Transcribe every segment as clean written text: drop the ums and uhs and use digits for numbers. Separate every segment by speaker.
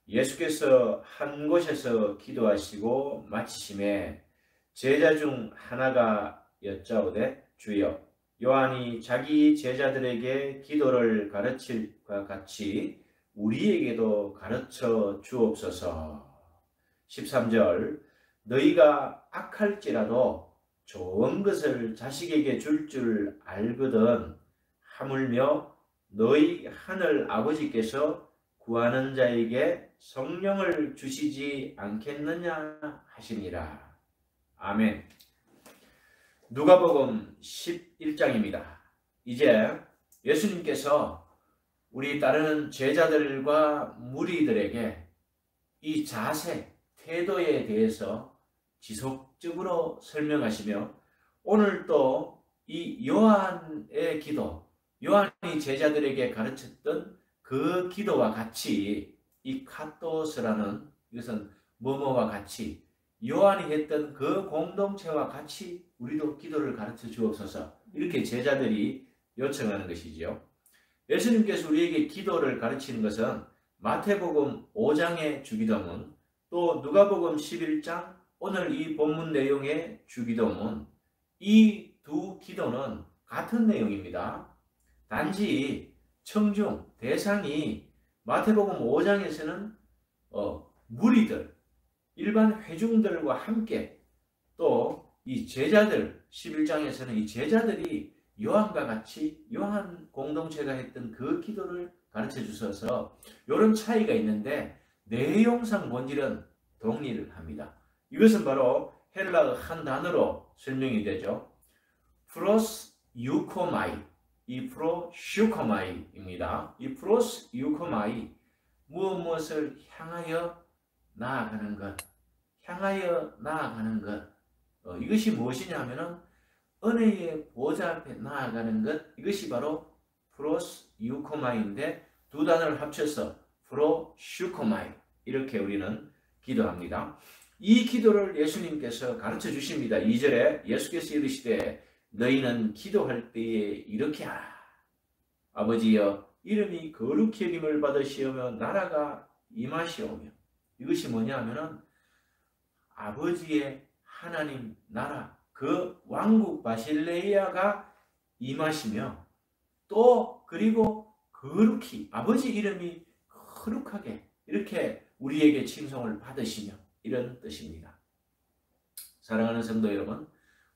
Speaker 1: 예수께서 한 곳에서 기도하시고 마치심에 제자 중 하나가 여짜오되 주여 요한이 자기 제자들에게 기도를 가르칠과 같이 우리에게도 가르쳐 주옵소서. 13절 너희가 악할지라도 좋은 것을 자식에게 줄 알거든 하물며 너희 하늘 아버지께서 구하는 자에게 성령을 주시지 않겠느냐 하시니라. 아멘. 누가복음 11장입니다. 이제 예수님께서 우리 따르는 제자들과 무리들에게 이 자세, 태도에 대해서 지속적으로 설명하시며 오늘 또 이 요한의 기도, 요한이 제자들에게 가르쳤던 그 기도와 같이 이 카토스라는 이것은 뭐뭐와 같이 요한이 했던 그 공동체와 같이 우리도 기도를 가르쳐 주옵소서 이렇게 제자들이 요청하는 것이죠. 예수님께서 우리에게 기도를 가르치는 것은 마태복음 5장의 주기도문 또 누가복음 11장 오늘 이 본문 내용의 주기도문 이 두 기도는 같은 내용입니다. 단지 청중, 대상이 마태복음 5장에서는 무리들, 일반 회중들과 함께 또 이 제자들 11장에서는 이 제자들이 요한과 같이 요한 공동체가 했던 그 기도를 가르쳐 주셔서 이런 차이가 있는데 내용상 본질은 동일합니다. 이것은 바로 헬라어 한 단어로 설명이 되죠. 프로스 유코마이, 이 프로슈코마이입니다. 이 프로스 유코마이 무엇을 향하여 나아가는 것, 향하여 나아가는 것. 이것이 무엇이냐 하면은 은혜의 보좌 앞에 나아가는 것, 이것이 바로 프로스 유코마이인데 두 단어를 합쳐서 프로슈코마이 이렇게 우리는 기도합니다. 이 기도를 예수님께서 가르쳐 주십니다. 2절에 예수께서 이르시되 너희는 기도할 때에 이렇게 하라. 아버지여 이름이 거룩히 여김을 받으시오며 나라가 임하시오며. 이것이 뭐냐 하면은 아버지의 하나님 나라 그 왕국 바실레이아가 임하시며 또 그리고 거룩히 아버지 이름이 거룩하게 이렇게 우리에게 칭송을 받으시며 이런 뜻입니다. 사랑하는 성도 여러분,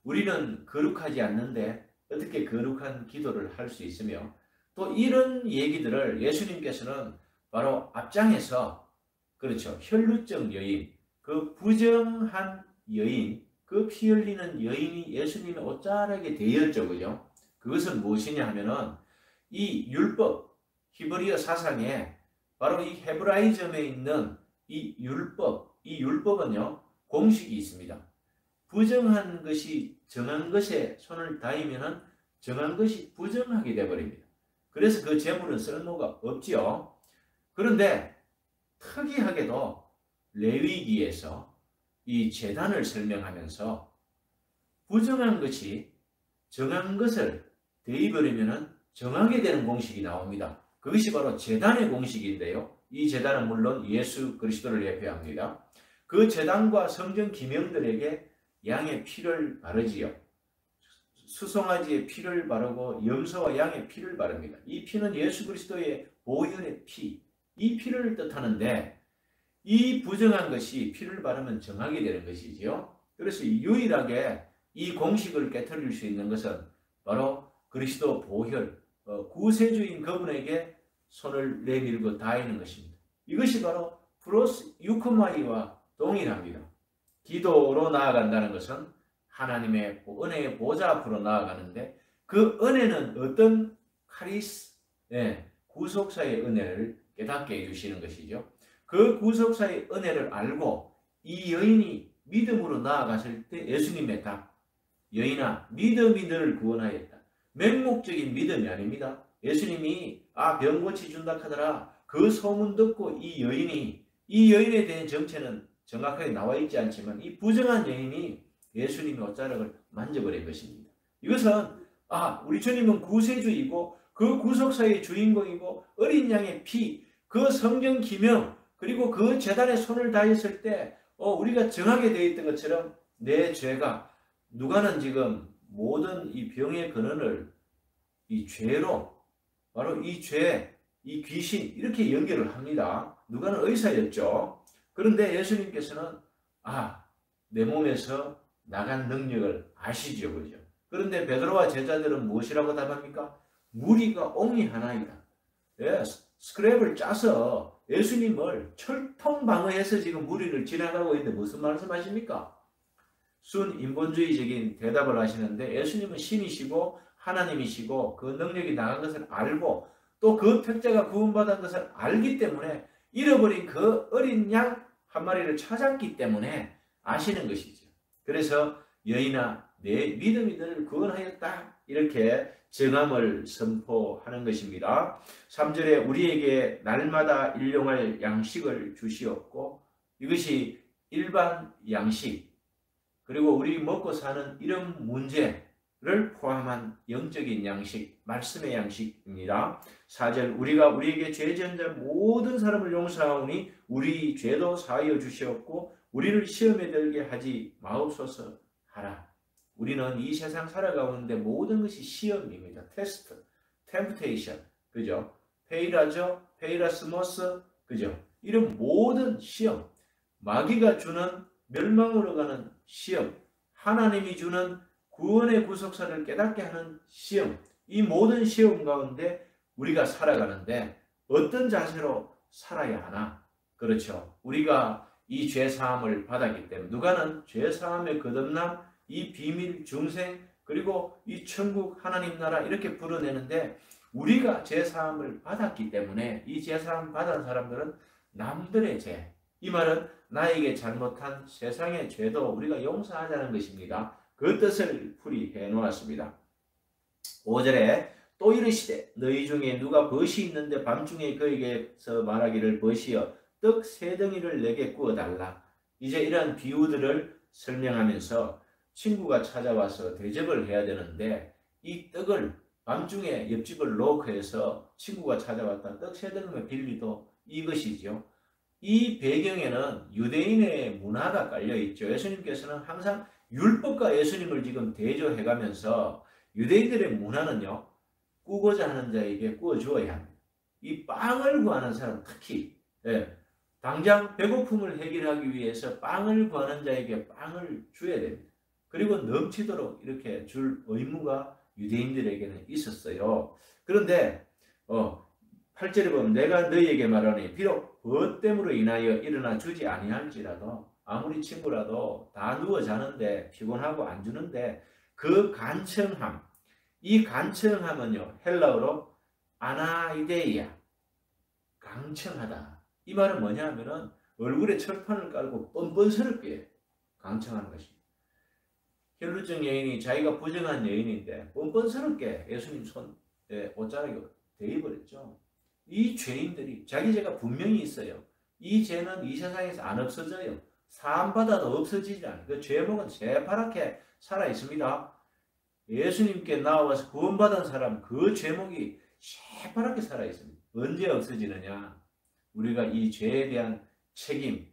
Speaker 1: 우리는 거룩하지 않는데 어떻게 거룩한 기도를 할 수 있으며 또 이런 얘기들을 예수님께서는 바로 앞장에서 그렇죠. 혈루증 여인, 그 부정한 여인, 그 피 흘리는 여인이 예수님의 옷자락에 대였죠. 그죠? 그것은 무엇이냐 하면은 이 율법, 히브리어 사상에 바로 이 헤브라이즘에 있는 이 율법은요, 공식이 있습니다. 부정한 것이 정한 것에 손을 닿으면은 정한 것이 부정하게 되어버립니다. 그래서 그 제물은 쓸모가 없지요. 그런데 특이하게도 레위기에서 이 제단을 설명하면서 부정한 것이 정한 것을 대입하려면 정하게 되는 공식이 나옵니다. 그것이 바로 제단의 공식인데요. 이 제단은 물론 예수 그리스도를 예표합니다. 그 제단과 성전 기명들에게 양의 피를 바르지요. 수송아지의 피를 바르고 염소와 양의 피를 바릅니다. 이 피는 예수 그리스도의 보혈의 피, 이 피를 뜻하는데 이 부정한 것이 피를 바르면 정하게 되는 것이지요. 그래서 유일하게 이 공식을 깨트릴 수 있는 것은 바로 그리스도 보혈, 구세주인 그분에게 손을 내밀고 닿는 것입니다. 이것이 바로 프로스 유코마이와 동일합니다. 기도로 나아간다는 것은 하나님의 은혜의 보좌 앞으로 나아가는데 그 은혜는 어떤 카리스, 구속사의 은혜를 깨닫게 해주시는 것이죠. 그 구속사의 은혜를 알고 이 여인이 믿음으로 나아갔을 때 예수님의 답, 여인아 믿음이 너를 구원하였다. 맹목적인 믿음이 아닙니다. 예수님이 병 고치준다 하더라. 그 소문 듣고 이 여인에 대한 정체는 정확하게 나와 있지 않지만 이 부정한 여인이 예수님의 옷자락을 만져버린 것입니다. 이것은 우리 주님은 구세주이고 그 구속사의 주인공이고 어린 양의 피, 그 성경 기명, 그리고 그 제단에 손을 다했을 때 우리가 정하게 되어 있던 것처럼 내 죄가 누가는 지금 모든 이 병의 근원을 이 죄로 바로 이 죄, 이 귀신 이렇게 연결을 합니다. 누가는 의사였죠. 그런데 예수님께서는 내 몸에서 나간 능력을 아시죠. 그죠? 그런데 베드로와 제자들은 무엇이라고 답합니까? 무리가 옹이 하나이다. 예, 스크랩을 짜서 예수님을 철통방어해서 지금 무리를 지나가고 있는데 무슨 말씀하십니까? 순인본주의적인 대답을 하시는데 예수님은 신이시고 하나님이시고 그 능력이 나간 것을 알고 또 그 택자가 구원받은 것을 알기 때문에 잃어버린 그 어린 양 한 마리를 찾았기 때문에 아시는 것이죠. 그래서 여인아 내 믿음이 너를 구원하였다 이렇게 정함을 선포하는 것입니다. 3절에 우리에게 날마다 일용할 양식을 주시옵고 이것이 일반 양식 그리고 우리 먹고 사는 이런 문제를 포함한 영적인 양식, 말씀의 양식입니다. 4절 우리가 우리에게 죄 지은 자 모든 사람을 용서하오니 우리 죄도 사하여 주시옵고 우리를 시험에 들게 하지 마옵소서 하라. 우리는 이 세상 살아가는데 모든 것이 시험입니다. 테스트, 템프테이션, 그죠? 페이라죠, 페이라스모스, 그죠? 이런 모든 시험, 마귀가 주는 멸망으로 가는 시험, 하나님이 주는 구원의 구속사를 깨닫게 하는 시험, 이 모든 시험 가운데 우리가 살아가는데 어떤 자세로 살아야 하나? 그렇죠. 우리가 이 죄사함을 받았기 때문에 누가는 죄사함의 거듭남, 이 비밀 중생, 그리고 이 천국 하나님 나라 이렇게 불어내는데 우리가 죄사함을 받았기 때문에 이 죄사함 받은 사람들은 남들의 죄, 이 말은 나에게 잘못한 세상의 죄도 우리가 용서하자는 것입니다. 그 뜻을 풀이해 놓았습니다. 5절에 또 이르시되 너희 중에 누가 벗이 있는데 밤중에 그에게서 말하기를 벗이여 떡 3덩이를 내게 구워달라. 이제 이러한 비유들을 설명하면서 친구가 찾아와서 대접을 해야 되는데 이 떡을 밤중에 옆집을 노크해서 친구가 찾아왔다 떡 3덩이만 빌리도 이것이죠. 이 배경에는 유대인의 문화가 깔려있죠. 예수님께서는 항상 율법과 예수님을 지금 대조해가면서 유대인들의 문화는요. 꾸고자 하는 자에게 꾸어주어야 합니다. 이 빵을 구하는 사람 특히 당장 배고픔을 해결하기 위해서 빵을 구하는 자에게 빵을 줘야 됩니다. 그리고 넘치도록 이렇게 줄 의무가 유대인들에게는 있었어요. 그런데 8절에 보면 내가 너희에게 말하니 비록 벗됨으로 인하여 일어나 주지 아니할지라도 아무리 친구라도 다 누워 자는데 피곤하고 안 주는데 그 간청함, 이 간청함은요 헬라어로 아나이데이아, 강청하다. 이 말은 뭐냐 하면은 얼굴에 철판을 깔고 뻔뻔스럽게 강청하는 것입니다. 혈루증 여인이 자기가 부정한 여인인데 뻔뻔스럽게 예수님 손에 옷자락에 대입버렸죠. 이 죄인들이 자기 죄가 분명히 있어요. 이 죄는 이 세상에서 안 없어져요. 사함받아도 없어지지 않아요. 그 죄목은 새파랗게 살아있습니다. 예수님께 나와서 구원받은 사람 그 죄목이 새파랗게 살아있습니다. 언제 없어지느냐? 우리가 이 죄에 대한 책임,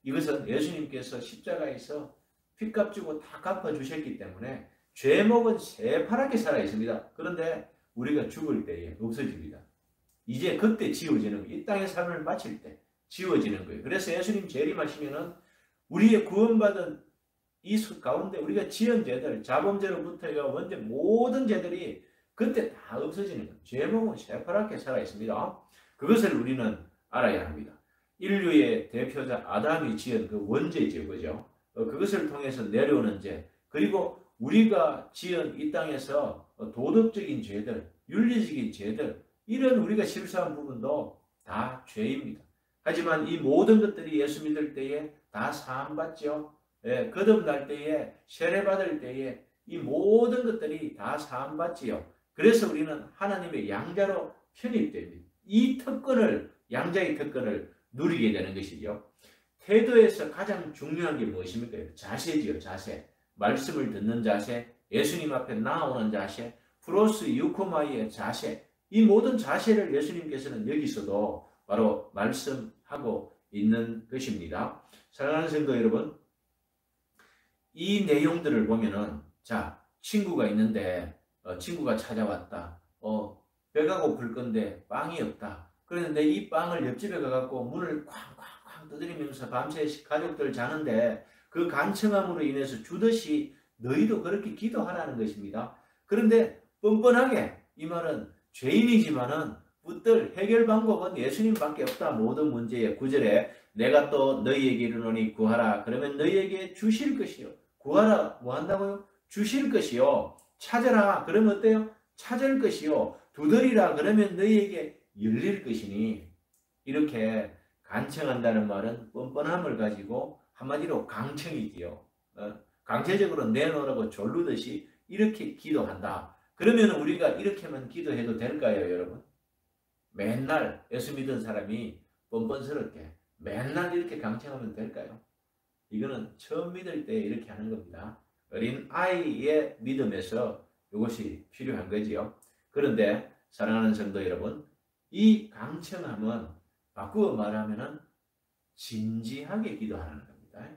Speaker 1: 이것은 예수님께서 십자가에서 핏값 주고 다 갚아주셨기 때문에 죄목은 새파랗게 살아있습니다. 그런데 우리가 죽을 때에 없어집니다. 이제 그때 지워지는 거예요. 이 땅의 삶을 마칠 때 지워지는 거예요. 그래서 예수님 재림하시면은 우리의 구원받은 이 가운데 우리가 지은 죄들, 자범죄로부터 먼저 모든 죄들이 그때 다 없어지는 거예요. 죄목은 새파랗게 살아있습니다. 그것을 우리는 알아야 합니다. 인류의 대표자 아담이 지은 그 원죄죠. 그죠? 그것을 통해서 내려오는 죄, 그리고 우리가 지은 이 땅에서 도덕적인 죄들, 윤리적인 죄들, 이런 우리가 실수한 부분도 다 죄입니다. 하지만 이 모든 것들이 예수 믿을 때에 다 사함받죠. 거듭날 때에, 세례받을 때에 이 모든 것들이 다 사함받지요. 그래서 우리는 하나님의 양자로 편입됩니다. 이 특권을, 양자의 특권을 누리게 되는 것이죠. 태도에서 가장 중요한 게 무엇입니까? 자세지요, 자세. 말씀을 듣는 자세, 예수님 앞에 나오는 자세, 프로스 유코마이의 자세. 이 모든 자세를 예수님께서는 여기서도 바로 말씀하고 있는 것입니다. 사랑하는 성도 여러분, 이 내용들을 보면은, 자, 친구가 있는데 친구가 찾아왔다. 배가 고플 건데 빵이 없다. 그런데 이 빵을 옆집에 가갖고 문을 쾅쾅쾅 두드리면서 밤새 가족들 자는데 그 간청함으로 인해서 주듯이 너희도 그렇게 기도하라는 것입니다. 그런데 뻔뻔하게 이 말은 죄인이지만은 붙들 해결 방법은 예수님밖에 없다. 모든 문제의 9절에 내가 또 너희에게 이르노니 구하라. 그러면 너희에게 주실 것이요. 구하라 뭐 한다고요? 주실 것이요. 찾아라 그러면 어때요? 찾을 것이요. 두드리라 그러면 너희에게 열릴 것이니. 이렇게 간청한다는 말은 뻔뻔함을 가지고 한마디로 강청이지요. 강제적으로 내놓으라고 졸르듯이 이렇게 기도한다. 그러면 우리가 이렇게만 기도해도 될까요, 여러분? 맨날 예수 믿은 사람이 뻔뻔스럽게 맨날 이렇게 강청하면 될까요? 이거는 처음 믿을 때 이렇게 하는 겁니다. 어린 아이의 믿음에서 이것이 필요한 거지요. 그런데 사랑하는 성도 여러분, 이 강청함은 바꾸어 말하면은 진지하게 기도하는 겁니다.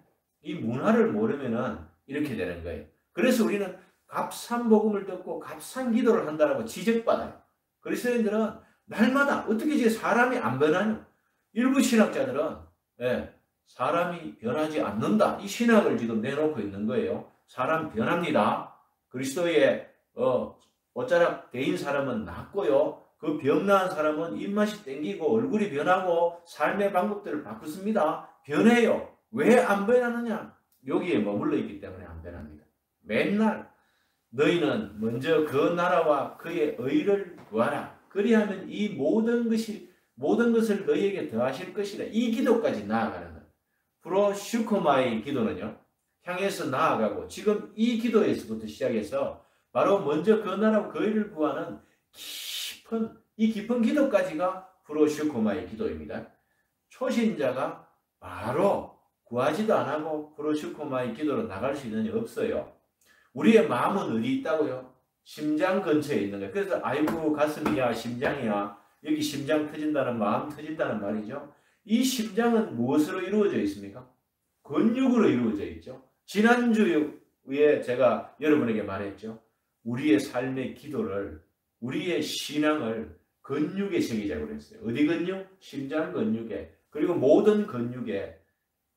Speaker 1: 이 문화를 모르면은 이렇게 되는 거예요. 그래서 우리는 값싼 복음을 듣고 값싼 기도를 한다라고 지적받아요. 그리스도인들은 날마다 어떻게 이제 사람이 안 변하냐? 일부 신학자들은 사람이 변하지 않는다. 이 신학을 지금 내놓고 있는 거예요. 사람 변합니다. 그리스도의 옷자락 대인 사람은 낫고요. 그 병나은 사람은 입맛이 땡기고 얼굴이 변하고 삶의 방법들을 바꾸습니다. 변해요. 왜 안 변하느냐? 여기에 머물러 있기 때문에 안 변합니다. 맨날 너희는 먼저 그 나라와 그의 의를 구하라. 그리하면 이 모든 것을 너희에게 더하실 것이라. 이 기도까지 나아가는 것. 프로슈코마의 기도는요. 향해서 나아가고 지금 이 기도에서부터 시작해서 바로 먼저 그 나라와 그 의를 구하는 깊은 기도까지가 프로슈코마의 기도입니다. 초신자가 바로 구하지도 안 하고 프로슈코마의 기도로 나갈 수 있는 게 없어요. 우리의 마음은 어디 있다고요? 심장 근처에 있는 거예요. 그래서 아이고 가슴이야 심장이야 여기 심장 터진다는 마음 터진다는 말이죠. 이 심장은 무엇으로 이루어져 있습니까? 근육으로 이루어져 있죠. 지난주에 제가 여러분에게 말했죠. 우리의 삶의 기도를 우리의 신앙을 근육에 새기자고 그랬어요. 어디 근육? 심장 근육에. 그리고 모든 근육에.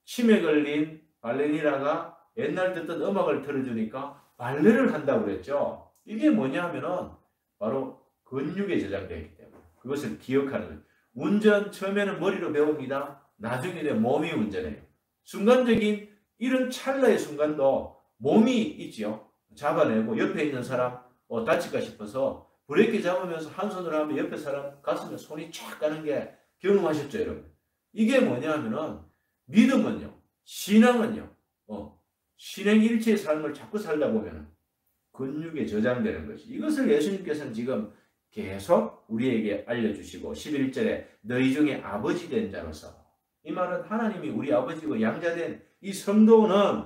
Speaker 1: 치매 걸린 발레리나가 옛날 듣던 음악을 틀어주니까 발레를 한다고 그랬죠. 이게 뭐냐 하면은 바로 근육에 저장되어 있기 때문에 그것을 기억하는 거예요. 운전 처음에는 머리로 배웁니다. 나중에는 몸이 운전해요. 순간적인 이런 찰나의 순간도 몸이 있죠. 잡아내고 옆에 있는 사람 다칠까 싶어서 브레이크 잡으면서 한 손으로 하면 옆에 사람 가슴에 손이 쫙 가는 게 경험하셨죠, 여러분? 이게 뭐냐 하면은 믿음은요, 신앙은요, 신행일체의 삶을 자꾸 살다 보면 근육에 저장되는 것이. 이것을 예수님께서는 지금 계속 우리에게 알려주시고 11절에 너희 중에 아버지 된 자로서, 이 말은 하나님이 우리 아버지고 양자된 이 성도는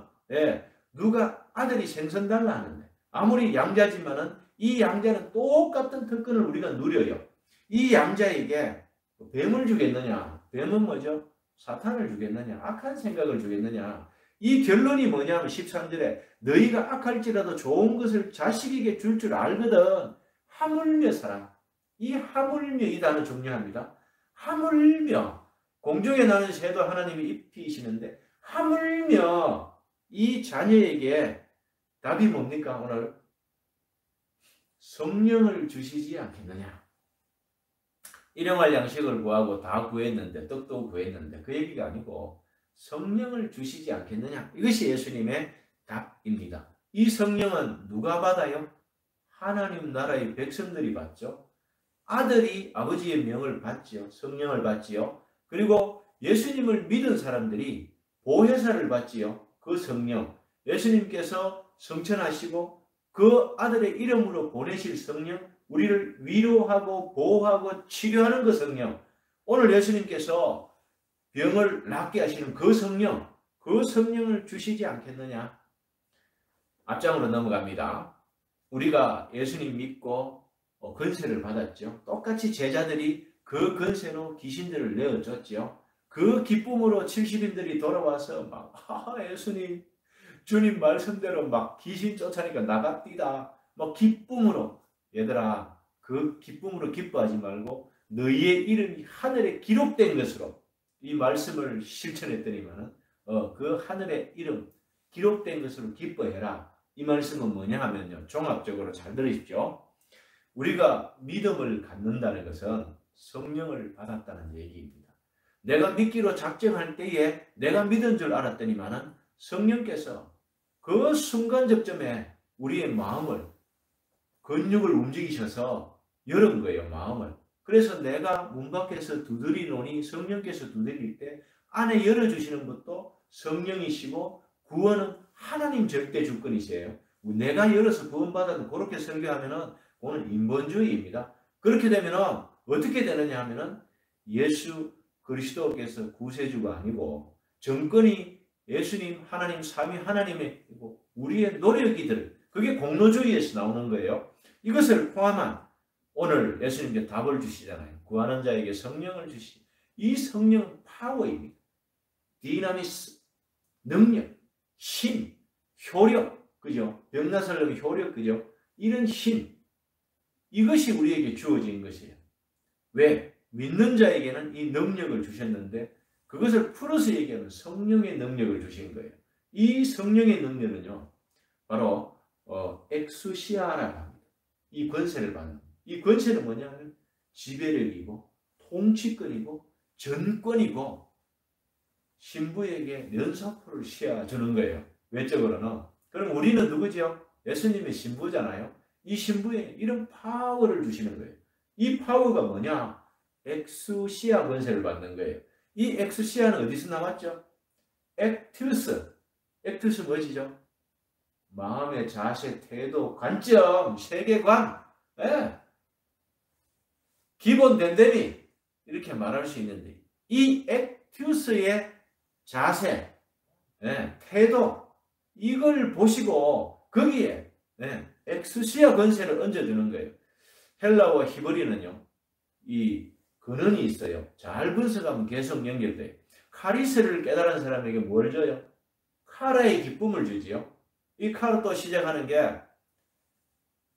Speaker 1: 누가 아들이 생선달라 하는데 아무리 양자지만은 이 양자는 똑같은 특권을 우리가 누려요. 이 양자에게 뱀을 주겠느냐? 뱀은 뭐죠? 사탄을 주겠느냐? 악한 생각을 주겠느냐? 이 결론이 뭐냐면 13절에 너희가 악할지라도 좋은 것을 자식에게 줄 알거든. 하물며 사랑. 이 하물며 이 단어 중요합니다. 하물며. 공중에 나는 새도 하나님이 입히시는데 하물며 이 자녀에게 답이 뭡니까? 오늘 성령을 주시지 않겠느냐. 일용할 양식을 구하고 다 구했는데 떡도 구했는데 그 얘기가 아니고 성령을 주시지 않겠느냐. 이것이 예수님의 답입니다. 이 성령은 누가 받아요? 하나님 나라의 백성들이 받죠. 아들이 아버지의 명을 받지요. 성령을 받지요. 그리고 예수님을 믿은 사람들이 보혜사를 받지요. 그 성령. 예수님께서 성천하시고 그 아들의 이름으로 보내실 성령, 우리를 위로하고 보호하고 치료하는 그 성령. 오늘 예수님께서 병을 낫게 하시는 그 성령, 그 성령을 주시지 않겠느냐. 앞장으로 넘어갑니다. 우리가 예수님 믿고 건세를 받았죠. 똑같이 제자들이 그 건세로 귀신들을 내어줬죠. 그 기쁨으로 70인들이 돌아와서 막 예수님 주님 말씀대로 막 귀신 쫓아니까 나갑디다. 막 기쁨으로 얘들아 그 기쁨으로 기뻐하지 말고 너희의 이름이 하늘에 기록된 것으로 이 말씀을 실천했더니만은 그 하늘의 이름 기록된 것으로 기뻐해라. 이 말씀은 뭐냐 하면요. 종합적으로 잘 들으십시오. 우리가 믿음을 갖는다는 것은 성령을 받았다는 얘기입니다. 내가 믿기로 작정할 때에 내가 믿은 줄 알았더니만은 성령께서 그 순간적점에 우리의 마음을 근육을 움직이셔서 열은 거예요. 마음을. 그래서 내가 문 밖에서 두드리노니 성령께서 두드릴 때 안에 열어주시는 것도 성령이시고 구원은 하나님 절대 주권이세요. 내가 열어서 구원받아도 그렇게 설교하면은 오늘 인본주의입니다. 그렇게 되면은 어떻게 되느냐 하면은 예수 그리스도께서 구세주가 아니고 정권이 예수님 하나님 삼위 하나님이고 우리의 노력이들 그게 공로주의에서 나오는 거예요. 이것을 포함한 오늘 예수님께 답을 주시잖아요. 구하는 자에게 성령을 주시. 이 성령은 파워입니다. 디나미스, 능력, 힘, 효력, 그죠? 병나살려면 효력, 그죠? 이런 힘, 이것이 우리에게 주어진 것이에요. 왜? 믿는 자에게는 이 능력을 주셨는데 그것을 풀어서 얘기하면 성령의 능력을 주신 거예요. 이 성령의 능력은요, 바로 엑수시아라고 합니다. 이 권세를 받는. 이 권세는 뭐냐면 지배력이고 통치권이고 전권이고 신부에게 면사포를 씌워주는 거예요. 외적으로는. 그럼 우리는 누구죠? 예수님의 신부잖아요. 이 신부에 이런 파워를 주시는 거예요. 이 파워가 뭐냐? 엑수시아 권세를 받는 거예요. 이 엑수시아는 어디서 나왔죠? 액투스. 액투스 뭐지죠? 마음의 자세, 태도, 관점, 세계관. 예. 기본 댐댐이 이렇게 말할 수 있는데 이 액투스의 자세, 태도 이걸 보시고 거기에 엑수시아 권세를 얹어주는 거예요. 헬라어 히브리는요. 이 근원이 있어요. 잘 분석하면 계속 연결돼요. 카리스를 깨달은 사람에게 뭘 줘요? 카라의 기쁨을 주지요. 이 카라 또 시작하는 게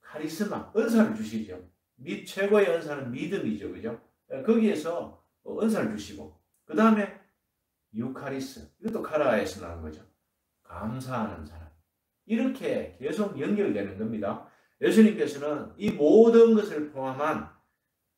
Speaker 1: 카리스마, 은사를 주시죠. 최고의 은사는 믿음이죠. 그죠? 거기에서 은사를 주시고 그 다음에 유카리스, 이것도 카라에서 나온 거죠. 감사하는 사람. 이렇게 계속 연결되는 겁니다. 예수님께서는 이 모든 것을 포함한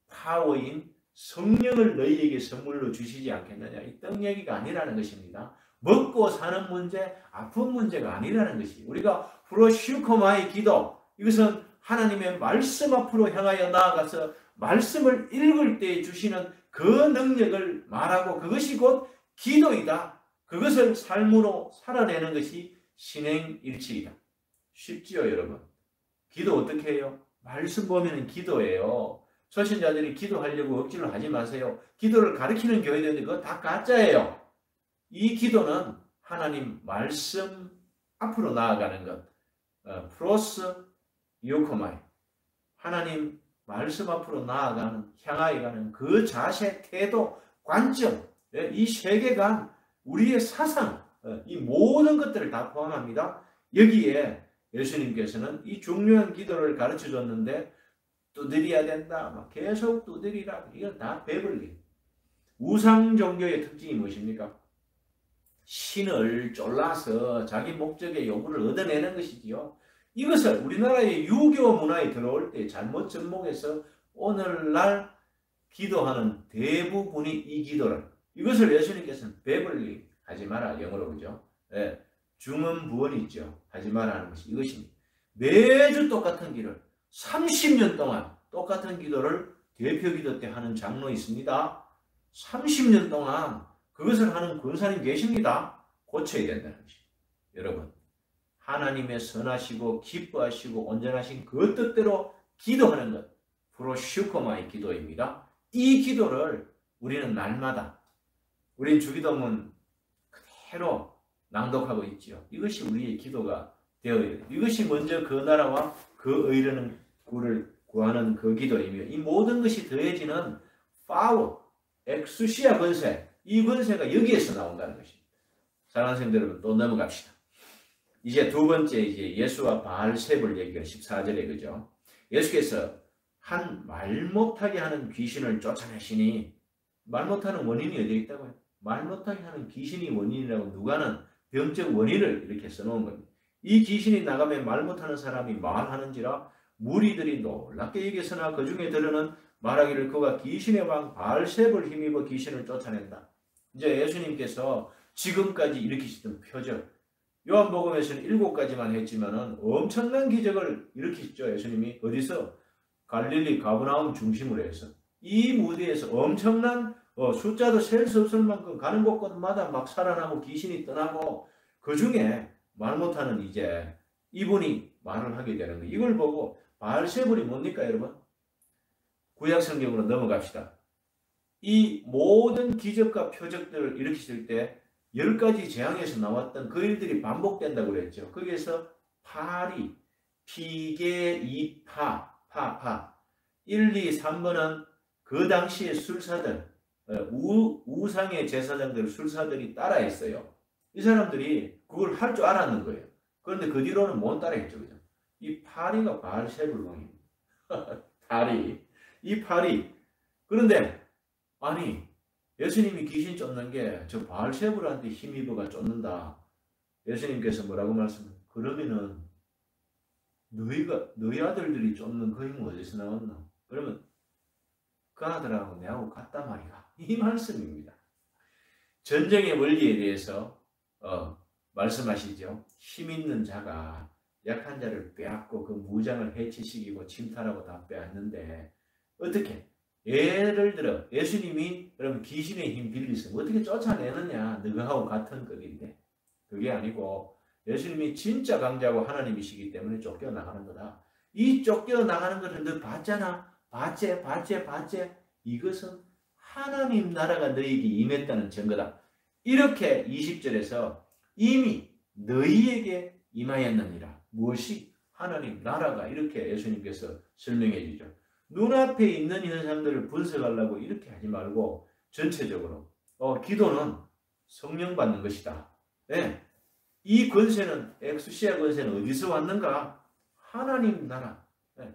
Speaker 1: 파워인 성령을 너희에게 선물로 주시지 않겠느냐. 이 떡 얘기가 아니라는 것입니다. 먹고 사는 문제, 아픈 문제가 아니라는 것이. 우리가 프로슈코마의 기도, 이것은 하나님의 말씀 앞으로 향하여 나아가서 말씀을 읽을 때 주시는 그 능력을 말하고 그것이 곧 기도이다. 그것을 삶으로 살아내는 것이 신행일치이다. 쉽지요, 여러분? 기도 어떻게 해요? 말씀 보면 기도예요. 소신자들이 기도하려고 억지로 하지 마세요. 기도를 가르치는 교회들인데 그거 다 가짜예요. 이 기도는 하나님 말씀 앞으로 나아가는 것. 프로스 요코마이. 하나님 말씀 앞으로 나아가는, 향하여 가는 그 자세, 태도, 관점, 이 세계관, 우리의 사상, 이 모든 것들을 다 포함합니다. 여기에 예수님께서는 이 중요한 기도를 가르쳐 줬는데 두드려야 된다. 막 계속 두드리라. 이건 다 배불리. 우상 종교의 특징이 무엇입니까? 신을 쫄라서 자기 목적의 요구를 얻어내는 것이지요. 이것을 우리나라의 유교 문화에 들어올 때 잘못 접목해서 오늘날 기도하는 대부분이 이 기도를, 이것을 예수님께서는 배불리 하지 마라. 영어로 그죠? 중언부언이 있죠. 하지 마라 하는 것이 이것입니다. 매주 똑같은 길을 30년 동안 똑같은 기도를 대표기도 때 하는 장로 있습니다. 30년 동안 그것을 하는 권사님 계십니다. 고쳐야 된다는 것입니다. 여러분, 하나님의 선하시고 기뻐하시고 온전하신 그 뜻대로 기도하는 것, 프로슈코마의 기도입니다. 이 기도를 우리는 날마다, 우린 주기도문 그대로 낭독하고 있죠. 이것이 우리의 기도가 되어야 돼요. 이것이 먼저 그 나라와 그 의를 구하는 그 기도이며 이 모든 것이 더해지는 파워, 엑수시아 권세, 이 권세가 여기에서 나온다는 것입니다. 사랑하는 성도 여러분, 또 넘어갑시다. 이제 두 번째 이제 예수와 바알세불 얘기가 14절에 그죠? 예수께서 한 말 못하게 하는 귀신을 쫓아내시니 말 못하는 원인이 어디에 있다고요? 말 못하게 하는 귀신이 원인이라고 누가는 병적 원인을 이렇게 써놓은 겁니다. 이 귀신이 나가면 말 못하는 사람이 말하는지라 무리들이 놀랍게 여기서나 그 중에 들으는 말하기를 그가 귀신의 왕 바알세불 힘입어 귀신을 쫓아낸다. 이제 예수님께서 지금까지 일으키시던 표적, 요한복음에서는 7가지만 했지만은 엄청난 기적을 일으키셨죠. 예수님이 어디서? 갈릴리 가버나움 중심으로 해서 이 무대에서 엄청난 숫자도 셀 수 없을 만큼 가는 곳곳마다 막 살아나고 귀신이 떠나고 그 중에 말 못하는 이제 이분이 말을 하게 되는 거예요. 이걸 보고 바알세불이 뭡니까 여러분? 구약 성경으로 넘어갑시다. 이 모든 기적과 표적들을 일으키실 때 10가지 재앙에서 나왔던 그 일들이 반복된다고 그랬죠. 거기에서 파리, 피계, 이파, 파. 1, 2, 3번은 그 당시의 술사들, 우상의 제사장들, 술사들이 따라했어요. 이 사람들이 그걸 할 줄 알았는 거예요. 그런데 그 뒤로는 못 따라했죠. 그죠? 이 파리가 바알세불 왕입니다. 이 파리. 그런데 아니 예수님이 귀신 쫓는 게 저 바알세불한테 힘입어가 쫓는다. 예수님께서 뭐라고 말씀해요? 그러면은 너희 아들들이 쫓는 그 힘은 어디서 나왔나? 그러면 그 아들하고 내하고 같단 말이야. 이 말씀입니다. 전쟁의 원리에 대해서 말씀하시죠. 힘 있는 자가 약한 자를 빼앗고 그 무장을 해치시키고 침탈하고 다 빼앗는데 어떻게? 예를 들어 예수님이 그럼 귀신의 힘 빌리서 어떻게 쫓아내느냐? 너하고 같은 급인데 그게 아니고 예수님이 진짜 강자고 하나님이시기 때문에 쫓겨나가는 거다. 이 쫓겨나가는 것을 너 봤잖아. 봤지. 이것은 하나님 나라가 너희에게 임했다는 증거다. 이렇게 20절에서 이미 너희에게 임하였느니라. 무엇이? 하나님 나라가. 이렇게 예수님께서 설명해 주죠. 눈앞에 있는 현상들을 분석하려고 이렇게 하지 말고 전체적으로 기도는 성령 받는 것이다. 네. 이 권세는 엑수시아 권세는 어디서 왔는가? 하나님 나라. 네.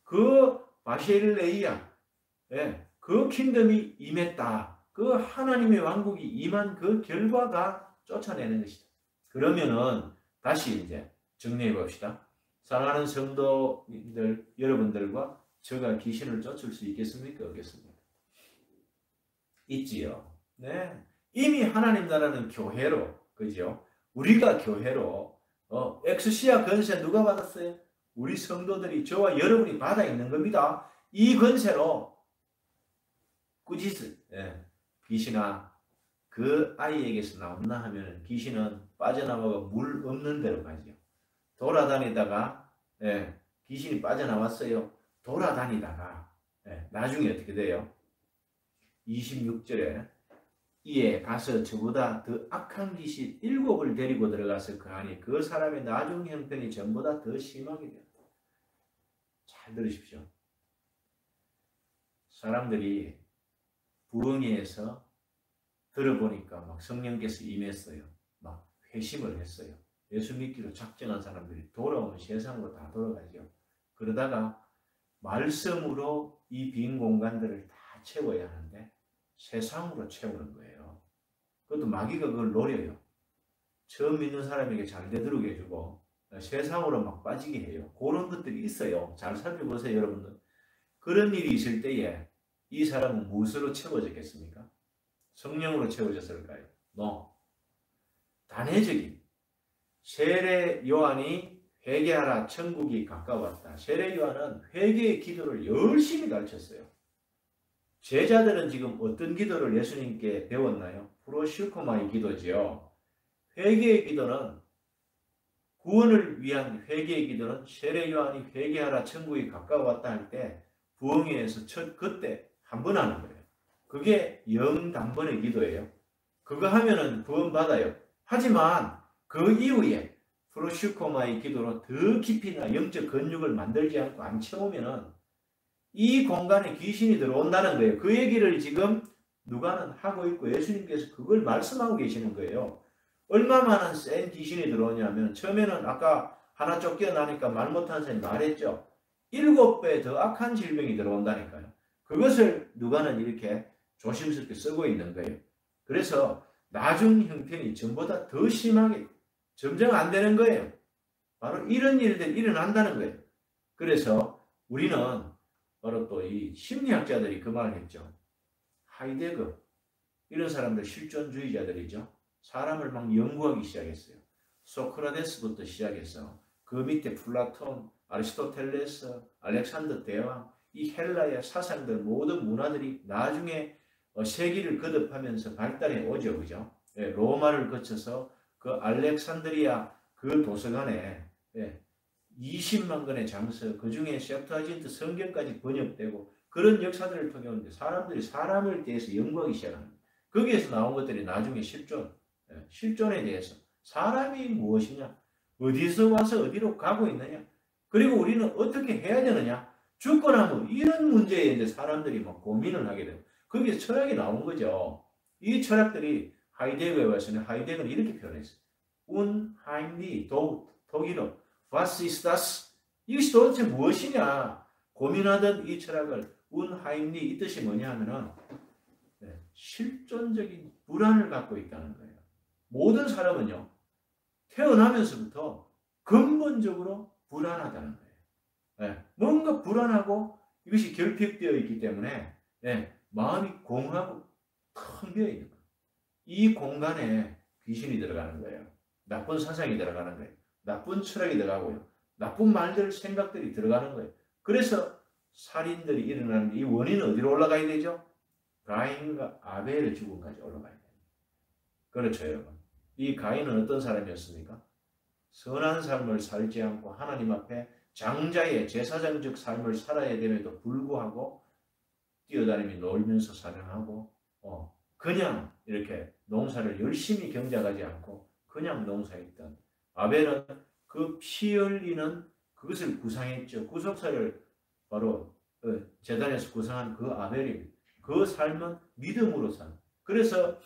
Speaker 1: 그 바실레이아 네. 그 킹덤이 임했다. 그 하나님의 왕국이 임한 그 결과가 쫓아내는 것이다. 그러면은 다시 이제 정리해 봅시다. 사랑하는 성도님들 여러분들과 저가 귀신을 쫓을 수 있겠습니까? 없겠습니까? 있지요. 네. 이미 하나님 나라는 교회로, 그죠? 우리가 교회로, 엑스시아 권세 누가 받았어요? 우리 성도들이, 저와 여러분이 받아 있는 겁니다. 이 권세로 꾸짖을, 귀신아, 그 아이에게서 나온나 하면 귀신은 빠져나와가 물 없는 데로 가죠. 돌아다니다가, 귀신이 빠져나왔어요. 돌아다니다가 나중에 어떻게 돼요? 26절에 이에 가서 저보다 더 악한 귀신 7을 데리고 들어가서 그 안에 그 사람의 나중 형편이 전보다 더 심하게 되었다. 잘 들으십시오. 사람들이 부흥회에서 들어보니까 막 성령께서 임했어요. 막 회심을 했어요. 예수 믿기로 작정한 사람들이 돌아오면 세상으로 다 돌아가죠. 그러다가 말씀으로 이 빈 공간들을 다 채워야 하는데 세상으로 채우는 거예요. 그것도 마귀가 그걸 노려요. 처음 믿는 사람에게 잘 되도록 해주고 세상으로 막 빠지게 해요. 그런 것들이 있어요. 잘 살펴보세요, 여러분들. 그런 일이 있을 때에 이 사람은 무엇으로 채워졌겠습니까? 성령으로 채워졌을까요? No. 단회적인 세례 요한이 회개하라 천국이 가까웠다. 세례 요한은 회개의 기도를 열심히 가르쳤어요. 제자들은 지금 어떤 기도를 예수님께 배웠나요? 프로슈코마의 기도지요. 회개의 기도는 구원을 위한 회개의 기도는 세례 요한이 회개하라 천국이 가까웠다 할 때 부흥회에서 그때 한 번 하는 거예요. 그게 영단번의 기도예요. 그거 하면은 구원 받아요. 하지만 그 이후에 프로슈코마의 기도로 더 깊이나 영적 근육을 만들지 않고 안 채우면은 이 공간에 귀신이 들어온다는 거예요. 그 얘기를 지금 누가는 하고 있고 예수님께서 그걸 말씀하고 계시는 거예요. 얼마만한 센 귀신이 들어오냐면 처음에는 아까 하나 쫓겨나니까 말 못하는 사람이 말했죠. 7배 더 악한 질병이 들어온다니까요. 그것을 누가는 이렇게 조심스럽게 쓰고 있는 거예요. 그래서 나중 형편이 전보다 더 심하게 점점 안 되는 거예요. 바로 이런 일들이 일어난다는 거예요. 그래서 우리는 바로 또 이 심리학자들이 그 말을 했죠. 하이데거 이런 사람들 실존주의자들이죠. 사람을 막 연구하기 시작했어요. 소크라테스부터 시작해서 그 밑에 플라톤, 아리스토텔레스, 알렉산더 대왕, 이 헬라의 사상들 모든 문화들이 나중에 세기를 거듭하면서 발달해 오죠. 그죠? 예, 로마를 거쳐서 그 알렉산드리아 그 도서관에 20만 권의 장서, 그 중에 셉투아진트 성경까지 번역되고 그런 역사들을 통해 오는데 사람들이 사람을 대해서 연구하기 시작합니다. 거기에서 나온 것들이 나중에 실존에 대해서 사람이 무엇이냐, 어디서 와서 어디로 가고 있느냐, 그리고 우리는 어떻게 해야 되느냐, 죽고 나면 이런 문제에 이제 사람들이 막 고민을 하게 돼요. 거기에 철학이 나온 거죠. 이 철학들이 하이데거에 와서는 하이데거는 이렇게 표현했어요. 운하임리 독일어 Was ist das? 이것이 도대체 무엇이냐 고민하던 이 철학을 운하임리 이 뜻이 뭐냐 하면은 실존적인 불안을 갖고 있다는 거예요. 모든 사람은요 태어나면서부터 근본적으로 불안하다는 거예요. 뭔가 불안하고 이것이 결핍되어 있기 때문에 마음이 공하고 텅 비어 있는 거예요. 이 공간에 귀신이 들어가는 거예요. 나쁜 사상이 들어가는 거예요. 나쁜 철학이 들어가고요. 나쁜 말들, 생각들이 들어가는 거예요. 그래서 살인들이 일어나는데 이 원인은 어디로 올라가야 되죠? 가인과 아벨의 죽음까지 올라가야 돼요. 그렇죠, 여러분. 이 가인은 어떤 사람이었습니까? 선한 삶을 살지 않고 하나님 앞에 장자의 제사장적 삶을 살아야 됨에도 불구하고 뛰어다니며 놀면서 사냥하고 그냥 이렇게 농사를 열심히 경작하지 않고 그냥 농사했던 아벨은 그 피 흘리는 그것을 구상했죠. 구속사를 바로 제단에서 구상한 그 아벨입니다. 그 삶은 믿음으로 산. 그래서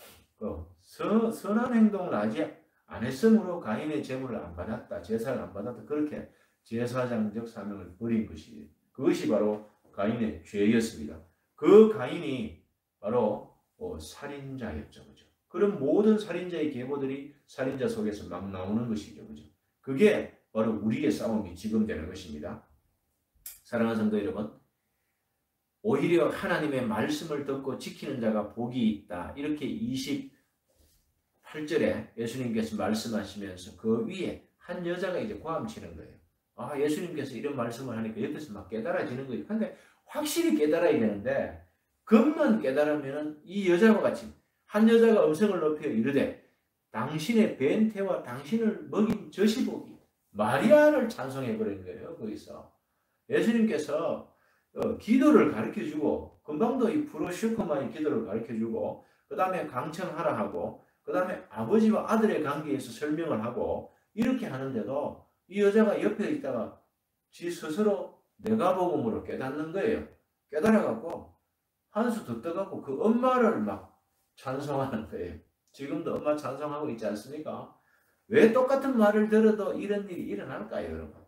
Speaker 1: 선한 행동을 아직 안 했으므로 가인의 제물을 안 받았다. 제사를 안 받았다. 그렇게 제사장적 사명을 버린 것이 그것이 바로 가인의 죄였습니다. 그 가인이 바로 살인자였죠. 그죠? 그런 모든 살인자의 계보들이 살인자 속에서 막 나오는 것이죠. 그죠? 그게 바로 우리의 싸움이 지금 되는 것입니다. 사랑하는 성도 여러분, 오히려 하나님의 말씀을 듣고 지키는 자가 복이 있다. 이렇게 28절에 예수님께서 말씀하시면서 그 위에 한 여자가 이제 고함치는 거예요. 아, 예수님께서 이런 말씀을 하니까 옆에서 막 깨달아지는 거예요. 근데 확실히 깨달아야 되는데 그것만 깨달으면 이 여자와 같이 한 여자가 음성을 높여 이르되 당신의 벤태와 당신을 먹인 젖이복이 마리아를 찬송해버린 거예요. 거기서 예수님께서 기도를 가르쳐주고 금방도 이 프로슈커만이 기도를 가르쳐주고 그 다음에 강청하라 하고 그 다음에 아버지와 아들의 관계에서 설명을 하고 이렇게 하는데도 이 여자가 옆에 있다가 지 스스로 내가복음으로 깨닫는 거예요. 깨달아갖고 한수 더 떠갖고 그 엄마를 막 찬송하는 거예요. 지금도 엄마 찬송하고 있지 않습니까? 왜 똑같은 말을 들어도 이런 일이 일어날까요, 여러분?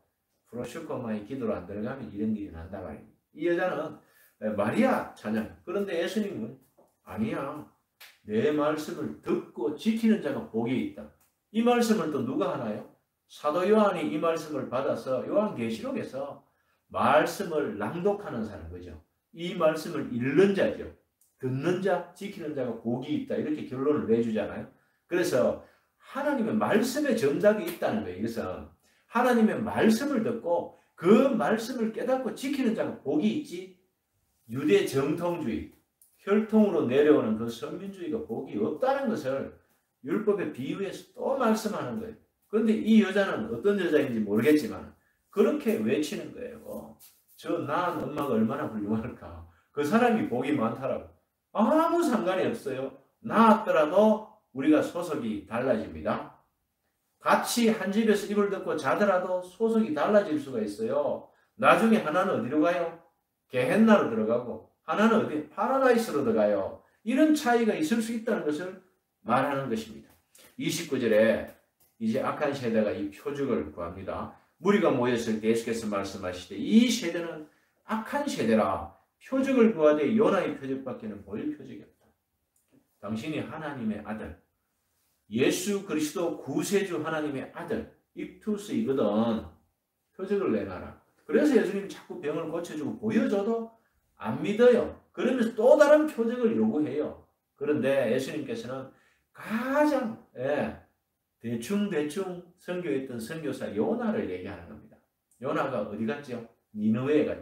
Speaker 1: 프로슈커만이 기도로 안 들어가면 이런 일이 난다 말입니다. 이 여자는 마리아 찬양. 그런데 예수님은 아니야. 내 말씀을 듣고 지키는 자가 복이 있다. 이 말씀을 또 누가 하나요? 사도 요한이 이 말씀을 받아서 요한계시록에서 말씀을 낭독하는 사람 거죠. 이 말씀을 읽는 자죠. 듣는 자, 지키는 자가 복이 있다. 이렇게 결론을 내주잖아요. 그래서 하나님의 말씀에 정답이 있다는 거예요. 이것은 하나님의 말씀을 듣고 그 말씀을 깨닫고 지키는 자가 복이 있지 유대 정통주의, 혈통으로 내려오는 그 선민주의가 복이 없다는 것을 율법에 비유해서 또 말씀하는 거예요. 그런데 이 여자는 어떤 여자인지 모르겠지만 그렇게 외치는 거예요. 저 낳은 엄마가 얼마나 훌륭할까. 그 사람이 복이 많다라고. 아무 상관이 없어요. 낳았더라도 우리가 소속이 달라집니다. 같이 한 집에서 입을 덮고 자더라도 소속이 달라질 수가 있어요. 나중에 하나는 어디로 가요? 게헨나로 들어가고 하나는 어디? 파라다이스로 들어가요. 이런 차이가 있을 수 있다는 것을 말하는 것입니다. 29절에 이제 악한 세대가 이 표적을 구합니다. 무리가 모였을 때 예수께서 말씀하시되 이 세대는 악한 세대라. 표적을 구하되 요나의 표적밖에는 보일 표적이 없다. 당신이 하나님의 아들, 예수 그리스도 구세주 하나님의 아들 입투스이거든. 표적을 내놔라. 그래서 예수님이 자꾸 병을 고쳐주고 보여줘도 안 믿어요. 그러면서 또 다른 표적을 요구해요. 그런데 예수님께서는 가장 대충 선교했던 선교사 요나를 얘기하는 겁니다. 요나가 어디 갔죠? 니느웨가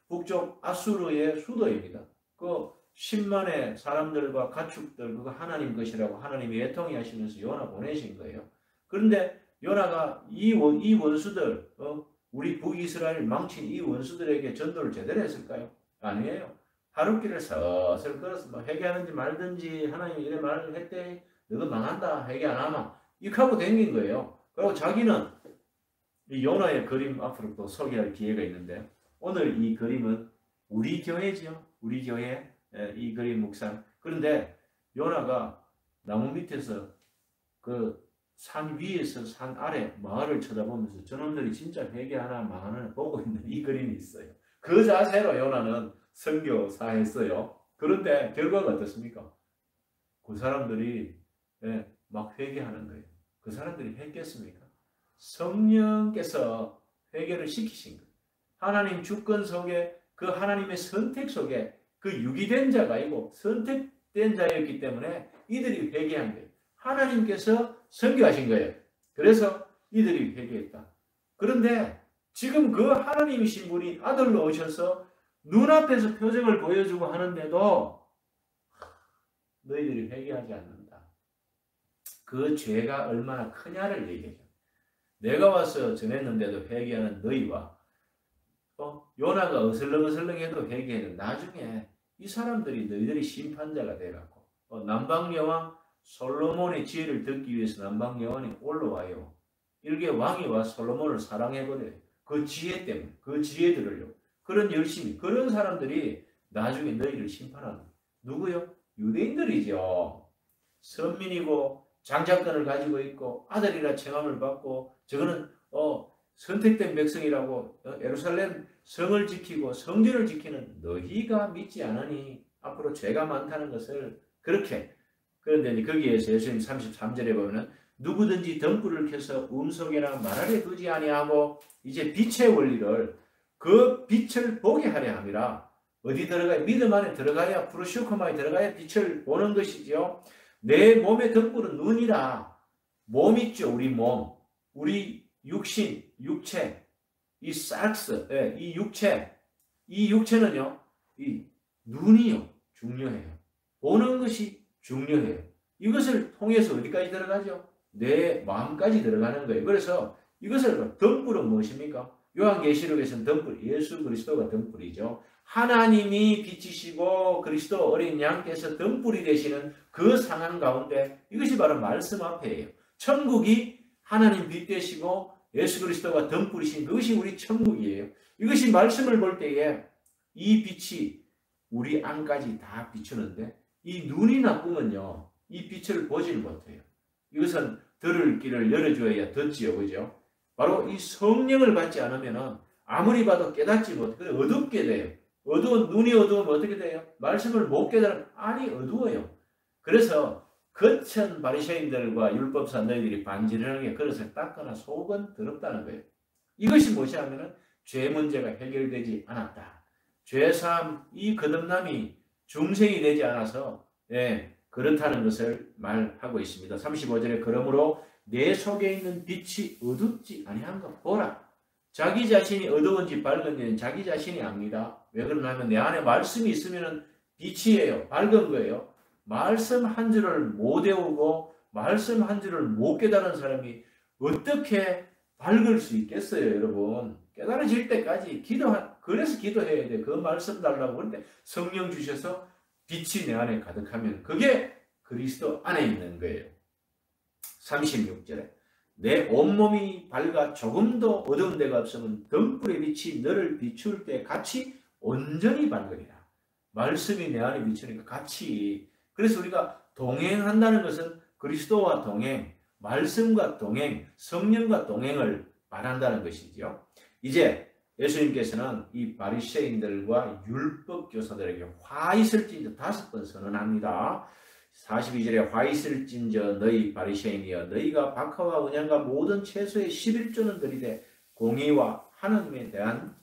Speaker 1: 북쪽 아수르의 수도입니다. 그 10만의 사람들과 가축들 그거 하나님 것이라고 하나님이 애통해 하시면서 요나 보내신 거예요. 그런데 요나가 이 원수들 우리 북이스라엘 망친 이 원수들에게 전도를 제대로 했을까요? 아니에요. 하룻길을 서슬 걸어서 뭐 회개하는지 말든지 하나님이 이래 말을 했대. 너가 망한다. 회개 안 하면 이렇게 하고 댕긴 거예요. 그리고 자기는 이 요나의 그림 앞으로 또 소개할 기회가 있는데 오늘 이 그림은 우리 교회죠. 우리 교회 이 그림 묵상. 그런데 요나가 나무 밑에서 그 산 위에서 산 아래 마을을 쳐다보면서 저놈들이 진짜 회개하나 망하나 보고 있는 이 그림이 있어요. 그 자세로 요나는 선교사했어요. 그런데 결과가 어떻습니까? 그 사람들이 막 회개하는 거예요. 그 사람들이 했겠습니까? 성령께서 회개를 시키신 거예요. 하나님 주권 속에 그 하나님의 선택 속에 그 유기된 자가 아니고 선택된 자였기 때문에 이들이 회개한 거예요. 하나님께서 선교하신 거예요. 그래서 이들이 회개했다. 그런데 지금 그 하나님이신 분이 아들로 오셔서 눈앞에서 표적을 보여주고 하는데도 너희들이 회개하지 않는다. 그 죄가 얼마나 크냐를 얘기해요. 내가 와서 전했는데도 회개하는 너희와 요나가 어슬렁어슬렁해도 회개해도 나중에 이 사람들이 너희들이 심판자가 돼갖고 남방여왕 솔로몬의 지혜를 듣기 위해서 남방여왕이 올라와요. 일개 왕이 와 솔로몬을 사랑해버려요. 그 지혜 때문에 그 지혜들을요. 그런 열심히 그런 사람들이 나중에 너희를 심판하는 누구요? 유대인들이죠. 선민이고 장자권을 가지고 있고 아들이라称함을 받고 저거는 선택된 백성이라고 예루살렘 성을 지키고 성전을 지키는 너희가 믿지 않으니 앞으로 죄가 많다는 것을 그렇게. 그런데 거기에서 예수님 33절에 보면 누구든지 등불을 켜서 음속에나 말 아래 두지 아니하고 이제 빛의 원리를 그 빛을 보게 하려 함이라. 어디 들어가야 믿음 안에 들어가야 프로시오코마에 들어가야 빛을 보는 것이지요. 내 몸의 등불은 눈이라. 몸 있죠. 우리 몸. 우리 육신, 육체. 이 sarx, 이 육체. 이 육체는요. 이 눈이요. 중요해요. 보는 것이 중요해요. 이것을 통해서 어디까지 들어가죠? 내 마음까지 들어가는 거예요. 그래서 이것을 등불은 무엇입니까? 요한계시록에서는 등불, 예수 그리스도가 등불이죠. 하나님이 빛이시고 그리스도 어린 양께서 등불이 되시는 그 상황 가운데 이것이 바로 말씀 앞에예요. 천국이 하나님 빛 되시고 예수 그리스도가 등불이신 그것이 우리 천국이에요. 이것이 말씀을 볼 때에 이 빛이 우리 안까지 다 비추는데 이 눈이 나쁘면요. 이 빛을 보지를 못해요. 이것은 들을 길을 열어줘야 듣지요. 그죠? 바로 이 성령을 받지 않으면 아무리 봐도 깨닫지 못해. 어둡게 돼요. 눈이 어두우면 어떻게 돼요? 말씀을 못 깨달으면 안이 어두워요. 그래서 겉은 바리새인들과 율법사 너희들이 반지르하게 그릇을 닦거나 속은 더럽다는 거예요. 이것이 무엇이 하면은 죄 문제가 해결되지 않았다. 죄사함 이 거듭남이 중생이 되지 않아서 그렇다는 것을 말하고 있습니다. 35절에 그러므로 내 속에 있는 빛이 어둡지 아니한가 보라. 자기 자신이 어두운지 밝은지는 자기 자신이 압니다. 왜 그러냐면 내 안에 말씀이 있으면 빛이에요. 밝은 거예요. 말씀 한 줄을 못 외우고 말씀 한 줄을 못 깨달은 사람이 어떻게 밝을 수 있겠어요, 여러분? 깨달아질 때까지 그래서 기도해야 돼. 그 말씀 달라고. 그런데 성령 주셔서 빛이 내 안에 가득하면 그게 그리스도 안에 있는 거예요. 36절에 내 온몸이 밝아 조금도 어두운 데가 없으면 등불의 빛이 너를 비출 때 같이 온전히 밝으리라. 말씀이 내 안에 미치니까 같이. 그래서 우리가 동행한다는 것은 그리스도와 동행, 말씀과 동행, 성령과 동행을 말한다는 것이지요. 이제 예수님께서는 이 바리새인들과 율법 교사들에게 화 있을진저 5번 선언합니다. 42절에 화 있을진저 너희 바리새인이여 너희가 박하와 은양과 모든 채소의 11조는 들이되 공의와 하나님에 대한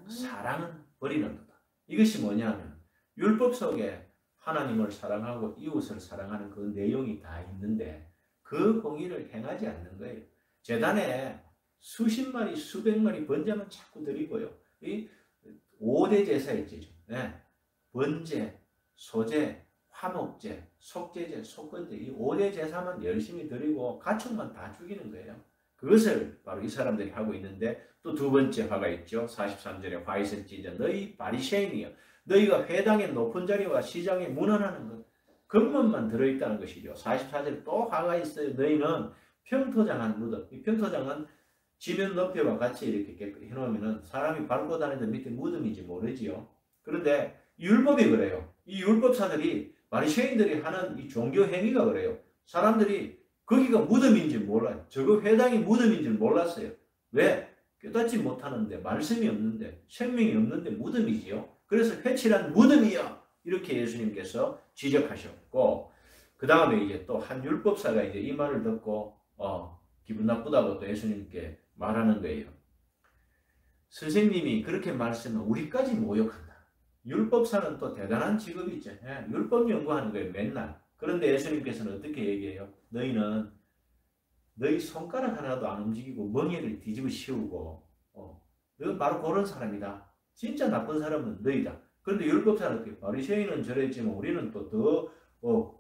Speaker 1: 사랑은 버리는도다. 이것이 뭐냐면 율법 속에 하나님을 사랑하고 이웃을 사랑하는 그 내용이 다 있는데 그 공의를 행하지 않는 거예요. 제단에 수십 마리, 수백 마리 번제만 자꾸 드리고요. 이 5대 제사 있죠. 네. 번제, 소제, 화목제, 속제제, 속건제 이 5대 제사만 열심히 드리고 가축만 다 죽이는 거예요. 그것을 바로 이 사람들이 하고 있는데 또 두 번째 화가 있죠. 43절에 화 있을지저 너희 바리새인이여 너희가 회당의 높은 자리와 시장에 문안하는 것 겉멋만 들어있다는 것이죠. 44절에 또 화가 있어요. 너희는 평토장한 무덤. 이 평토장은 지면 높이와 같이 이렇게 해놓으면 사람이 밟고 다니는 밑에 무덤인지 모르지요. 그런데 율법이 그래요. 이 율법사들이 바리새인들이 하는 이 종교 행위가 그래요. 사람들이 거기가 무덤인지 몰라요. 저거 회당이 무덤인지 몰랐어요. 왜? 깨닫지 못하는데 말씀이 없는데 생명이 없는데 무덤이지요. 그래서 회칠한 무덤이요. 이렇게 예수님께서 지적하셨고 그 다음에 이제 또 한 율법사가 이제 이 말을 듣고 기분 나쁘다고 또 예수님께 말하는 거예요. 선생님이 그렇게 말씀하면 우리까지 모욕한다. 율법사는 또 대단한 직업이죠. 율법 연구하는 거예요. 맨날. 그런데 예수님께서는 어떻게 얘기해요? 너희는 너희 손가락 하나도 안 움직이고 멍에를 뒤집어 씌우고 너 바로 그런 사람이다. 진짜 나쁜 사람은 너희다. 그런데 율법사는 어떻게 바리새인은 저랬지만 우리는 또 더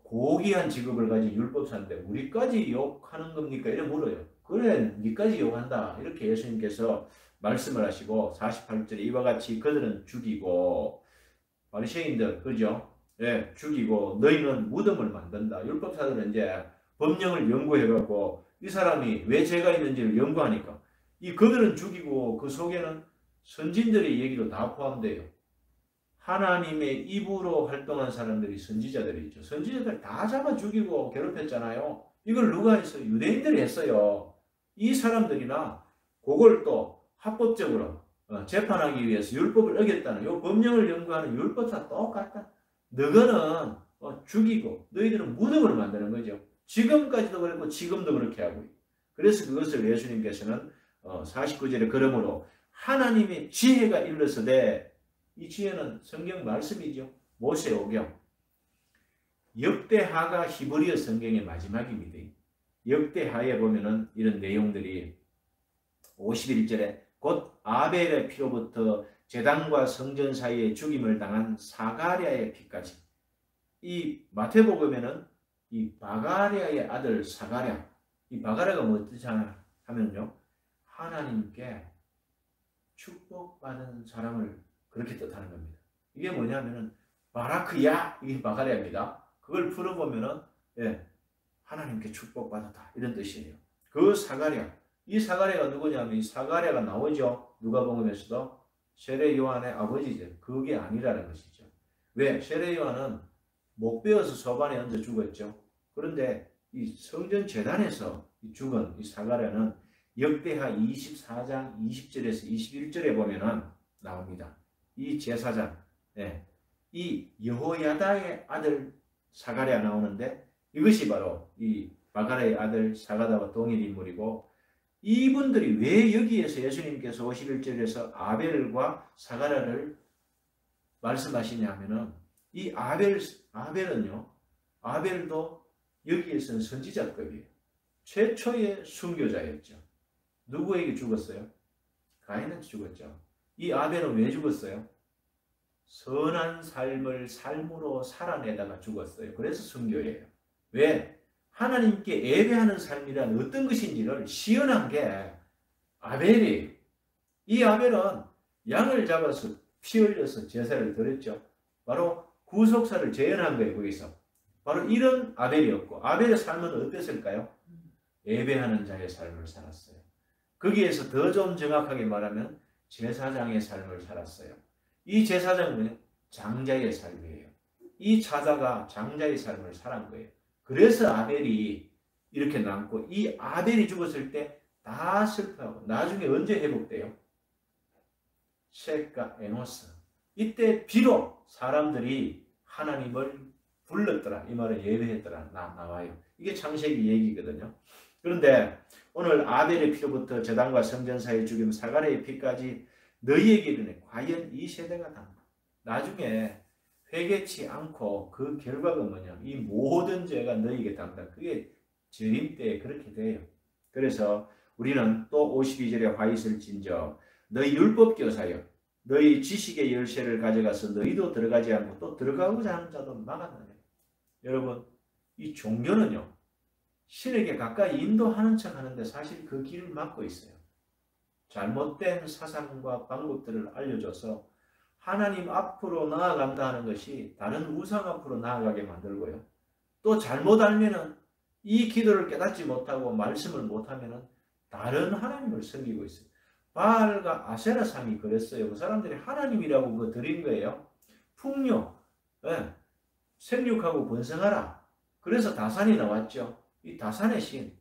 Speaker 1: 고귀한 직업을 가진 율법사인데 우리까지 욕하는 겁니까? 이래 물어요. 그래 니까지 욕한다. 이렇게 예수님께서 말씀을 하시고 48절에 이와 같이 그들은 죽이고 바리새인들 그죠? 예, 죽이고 너희는 무덤을 만든다. 율법사들은 이제 법령을 연구해갖고 이 사람이 왜 죄가 있는지를 연구하니까 이 그들은 죽이고 그 속에는 선진들의 얘기도 다 포함돼요. 하나님의 입으로 활동한 사람들이 선지자들이 있죠. 선지자들 다 잡아 죽이고 괴롭혔잖아요. 이걸 누가 했어요? 유대인들이 했어요. 이 사람들이나 그걸 또 합법적으로 재판하기 위해서 율법을 어겼다는 이 법령을 연구하는 율법사 똑같다. 너희는 죽이고 너희들은 무덤을 만드는 거죠. 지금까지도 그랬고 지금도 그렇게 하고 있고. 그래서 그것을 예수님께서는 49절에 그러므로 하나님의 지혜가 일러서되 이 지혜는 성경 말씀이죠. 모세오경. 역대하가 히브리어 성경의 마지막입니다. 역대하에 보면은 이런 내용들이 51절에 곧 아벨의 피로부터 제단과 성전 사이에 죽임을 당한 사가랴의 피까지. 이 마태복음에는 이 바가랴의 아들 사가랴. 이 바가랴가 뭐지 하면요. 하나님께 축복받은 사람을 그렇게 뜻하는 겁니다. 이게 뭐냐면은 바라크야 이게 바가랴입니다. 그걸 풀어보면은 하나님께 축복받았다 이런 뜻이에요. 그 사가랴 이 사가랴가 누구냐면 이 사가랴가 나오죠. 누가복음에서도 세례 요한의 아버지죠. 그게 아니라는 것이죠. 왜? 세례 요한은 못 베어서 소반에 얹어 죽었죠. 그런데 이 성전 재단에서 죽은 이 사가랴는 역대하 24장 20절에서 21절에 보면은 나옵니다. 이 제사장, 이 여호야다의 아들 사가랴 나오는데 이것이 바로 이 바가랴의 아들 사가다와 동일 인물이고 이분들이 왜 여기에서 예수님께서 51절에서 아벨과 사가랴를 말씀하시냐 하면은 이 아벨은요, 아벨도 여기에서는 선지자급이에요. 최초의 순교자였죠. 누구에게 죽었어요? 가인한테 죽었죠. 이 아벨은 왜 죽었어요? 선한 삶을 삶으로 살아내다가 죽었어요. 그래서 순교예요. 왜? 하나님께 예배하는 삶이란 어떤 것인지를 시연한 게 아벨이에요. 이 아벨은 양을 잡아서 피 흘려서 제사를 드렸죠. 바로 구속사를 재현한 거예요. 거기서. 바로 이런 아벨이었고 아벨의 삶은 어땠을까요? 예배하는 자의 삶을 살았어요. 거기에서 더 좀 정확하게 말하면 제사장의 삶을 살았어요. 이 제사장은 장자의 삶이에요. 이 자다가 장자의 삶을 살은 거예요. 그래서 아벨이 이렇게 남고, 이 아벨이 죽었을 때 다 슬퍼하고 나중에 언제 회복돼요? 셋과 에노스. 이때 비록 사람들이 하나님을 불렀더라, 이 말은 예배했더라 나와요. 이게 창세기 얘기거든요. 그런데 오늘 아벨의 피로부터 제단과 성전 사이에 죽임 사가랴의 피까지 너희에게 이르네. 과연 이 세대가 다 나중에 회개치 않고 그 결과가 뭐냐? 이 모든 죄가 너희에게 닿는다. 그게 재림 때에 그렇게 돼요. 그래서 우리는 또 52절에 화 있을진저 너희 율법 교사여 너희 지식의 열쇠를 가져가서 너희도 들어가지 않고 또 들어가고자 하는 자도 막아내라. 여러분, 이 종교는요, 신에게 가까이 인도하는 척 하는데 사실 그 길을 막고 있어요. 잘못된 사상과 방법들을 알려줘서 하나님 앞으로 나아간다 하는 것이 다른 우상 앞으로 나아가게 만들고요. 또 잘못 알면은 이 기도를 깨닫지 못하고 말씀을 못하면은 다른 하나님을 섬기고 있어요. 바알과 아세라 상이 그랬어요. 그 사람들이 하나님이라고 그거 드린 거예요. 풍요, 생육하고 번성하라. 그래서 다산이 나왔죠. 이 다산의 신,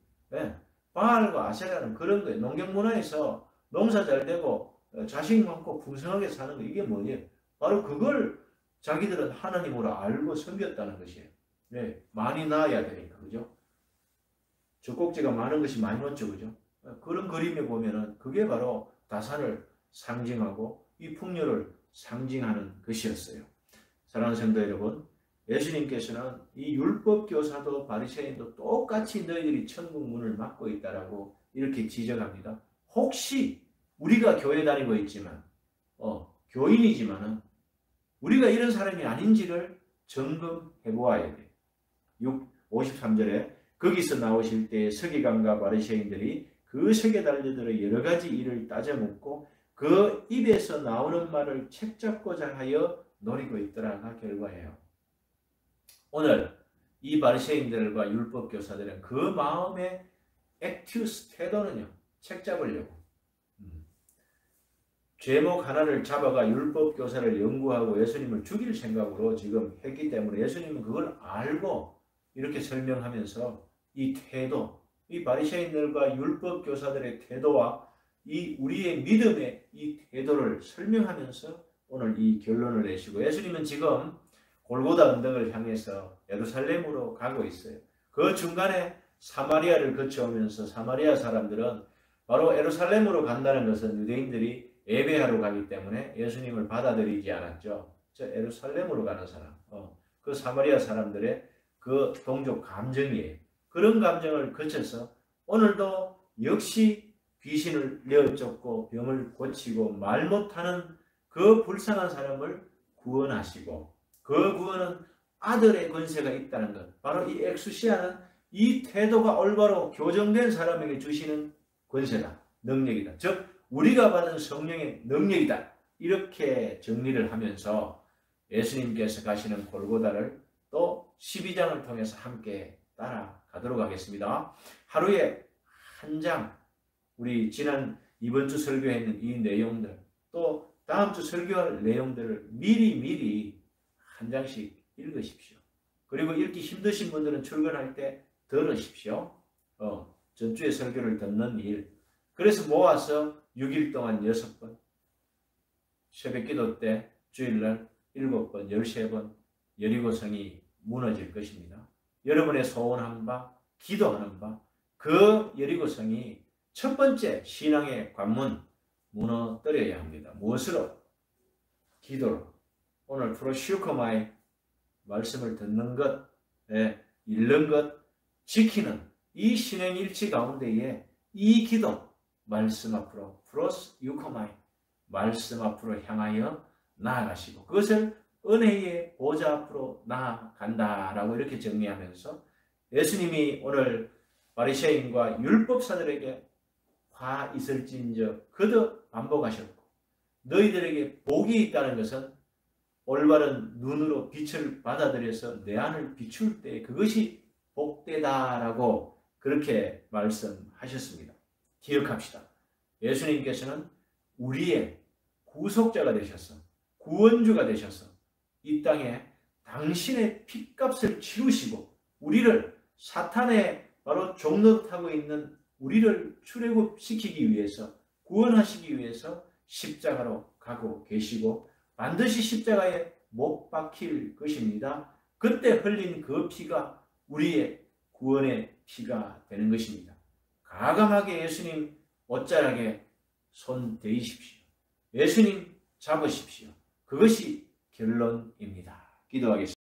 Speaker 1: 바알과 아세라는 그런 거예요. 농경문화에서 농사 잘 되고 자식 많고 풍성하게 사는 거, 이게 뭐예요? 바로 그걸 자기들은 하나님으로 알고 섬겼다는 것이에요. 많이 낳아야 되니까, 그죠? 젖꼭지가 많은 것이 많이 넣죠, 그죠? 그런 그림에 보면은 그게 바로 다산을 상징하고 이 풍요를 상징하는 것이었어요. 사랑하는 성도 여러분, 예수님께서는 이 율법 교사도 바리새인도 똑같이 너희들이 천국 문을 막고 있다라고 이렇게 지적합니다. 혹시 우리가 교회 다니고 있지만, 교인이지만은 우리가 이런 사람이 아닌지를 점검해 보아야 돼. 53절에 거기서 나오실 때 서기관과 바리새인들이 그 석에 달려들어 여러 가지 일을 따져 묻고 그 입에서 나오는 말을 책잡고자 하여 노리고 있더라가 결과예요. 오늘 이 바리새인들과 율법 교사들은 그 마음의 액티우스 태도는요, 책잡으려고 제목 하나를 잡아가 율법 교사를 연구하고 예수님을 죽일 생각으로 지금 했기 때문에 예수님은 그걸 알고 이렇게 설명하면서 이 태도, 이 바리새인들과 율법 교사들의 태도와 이 우리의 믿음의 이 태도를 설명하면서 오늘 이 결론을 내시고, 예수님은 지금 골고다 언덕을 향해서 예루살렘으로 가고 있어요. 그 중간에 사마리아를 거쳐오면서 사마리아 사람들은 바로 예루살렘으로 간다는 것은 유대인들이 예배하러 가기 때문에 예수님을 받아들이지 않았죠. 저 예루살렘으로 가는 사람, 그 사마리아 사람들의 그 동족 감정이에요. 그런 감정을 거쳐서 오늘도 역시 귀신을 내어쫓고 병을 고치고 말 못하는 그 불쌍한 사람을 구원하시고, 그 구원은 아들의 권세가 있다는 것, 바로 이 엑수시아는 이 태도가 올바로 교정된 사람에게 주시는 권세다, 능력이다. 즉 우리가 받은 성령의 능력이다. 이렇게 정리를 하면서 예수님께서 가시는 골고다를 또 12장을 통해서 함께 따라가도록 하겠습니다. 하루에 한 장, 우리 이번 주 설교했는 이 내용들, 또 다음 주 설교할 내용들을 미리 한 장씩 읽으십시오. 그리고 읽기 힘드신 분들은 출근할 때 들으십시오. 전주에 설교를 듣는 일. 그래서 모아서 6일 동안 6번, 새벽기도 때 주일날 7번, 13번 여리고성이 무너질 것입니다. 여러분의 소원한 바, 기도하는 바, 그 여리고성이 첫 번째 신앙의 관문 무너뜨려야 합니다. 무엇으로? 기도로. 오늘 프로슈커마의 말씀을 듣는 것, 읽는 것, 지키는 이 신행일치 가운데에 이 기도, 말씀 앞으로 프로슈커마의 말씀 앞으로 향하여 나아가시고, 그것을 은혜의 보좌 앞으로 나아간다라고 이렇게 정리하면서 예수님이 오늘 바리새인과 율법사들에게 화 있을진저 거듭 반복하셨고, 너희들에게 복이 있다는 것은 올바른 눈으로 빛을 받아들여서 내 안을 비출 때 그것이 복되다라고 그렇게 말씀하셨습니다. 기억합시다. 예수님께서는 우리의 구속자가 되셔서 구원주가 되셔서 이 땅에 당신의 핏값을 치르시고 우리를 사탄의 바로 종노릇하고 있는 우리를 출애굽시키기 위해서 구원하시기 위해서 십자가로 가고 계시고 반드시 십자가에 못 박힐 것입니다. 그때 흘린 그 피가 우리의 구원의 피가 되는 것입니다. 과감하게 예수님 옷자락에 손 대이십시오. 예수님 잡으십시오. 그것이 결론입니다. 기도하겠습니다.